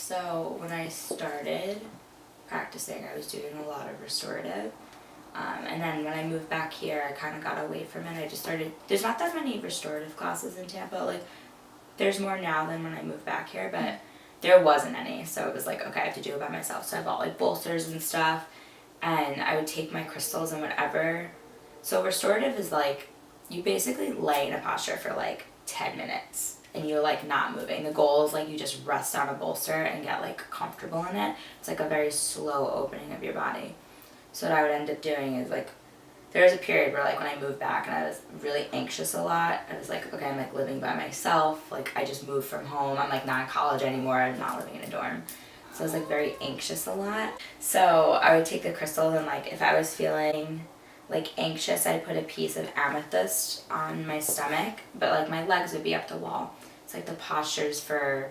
So when I started practicing, I was doing a lot of restorative. And then when I moved back here, I kind of got away from it. I just started, there's not that many restorative classes in Tampa. Like, there's more now than when I moved back here, but there wasn't any. So it was like, okay, I have to do it by myself. So I bought like bolsters and stuff, and I would take my crystals and whatever. So restorative is like, you basically lay in a posture for like 10 minutes and you're like not moving. The goal is like you just rest on a bolster and get like comfortable in it. It's like a very slow opening of your body. So what I would end up doing is like, there was a period where like when I moved back and I was really anxious a lot, I was like, okay, I'm like living by myself. Like I just moved from home. I'm like not in college anymore. I'm not living in a dorm. So I was like very anxious a lot. So I would take the crystals and like if I was feeling like anxious, I'd put a piece of amethyst on my stomach, but like my legs would be up the wall. It's like the postures for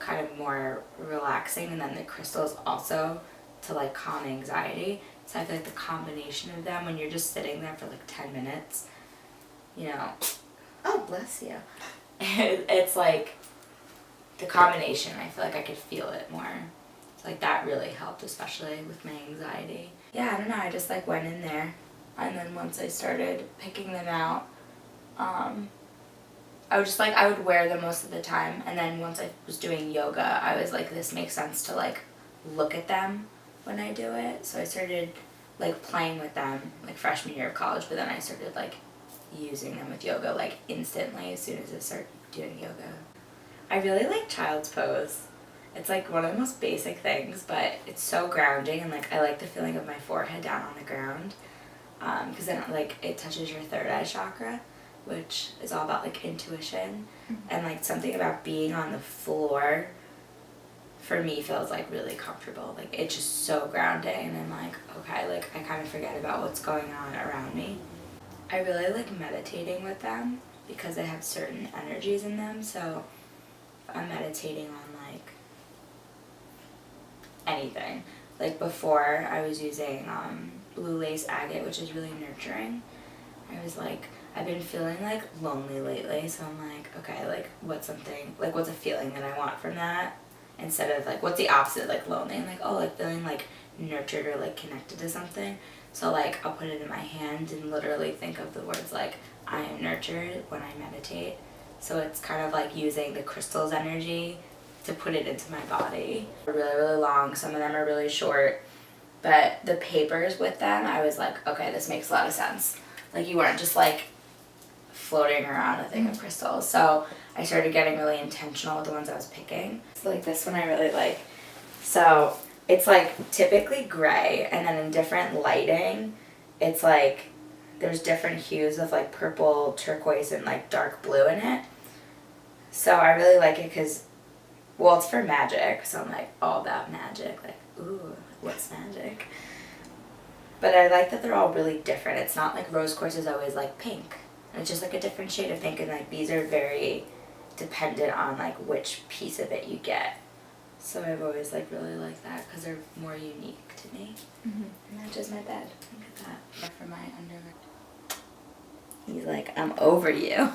kind of more relaxing, and then the crystals also to like calm anxiety. So I feel like the combination of them when you're just sitting there for like 10 minutes, you know, oh bless you, it's like the combination, I feel like I could feel it more. So like that really helped, especially with my anxiety. Yeah, I don't know, I just like went in there, and then once I started picking them out, I would just like, I would wear them most of the time, and then once I was doing yoga, I was like, this makes sense to like look at them when I do it. So I started like playing with them like freshman year of college, but then I started like using them with yoga like instantly as soon as I started doing yoga. I really like child's pose. It's like one of the most basic things, but it's so grounding, and like I like the feeling of my forehead down on the ground, because then like it touches your third eye chakra, which is all about like intuition, and like something about being on the floor for me feels like really comfortable. Like it's just so grounding, and I'm like, okay, like I kind of forget about what's going on around me. I really like meditating with them because they have certain energies in them. So if I'm meditating on like anything, like before I was using blue lace agate, which is really nurturing. I was like, I've been feeling like lonely lately, so I'm like, okay, like what's a feeling that I want from that, instead of like what's the opposite, like lonely, and like, oh, like feeling like nurtured or like connected to something. So like I'll put it in my hand and literally think of the words like I am nurtured when I meditate. So it's kind of like using the crystal's energy to put it into my body. They're really, really long, some of them are really short, but the papers with them, I was like, okay, this makes a lot of sense. Like you weren't just like floating around a thing of crystals. So I started getting really intentional with the ones I was picking. So like this one I really like. So it's like typically gray, and then in different lighting, it's like there's different hues of like purple, turquoise, and like dark blue in it. So I really like it because, well, it's for magic, so I'm like all about magic, like, ooh, what's magic? But I like that they're all really different. It's not like rose quartz is always like pink. It's just like a different shade of pink, and like these are very dependent on like which piece of it you get. So I've always like really liked that because they're more unique to me. It matches my bed. Look at that. For my underwear. He's like, I'm over you.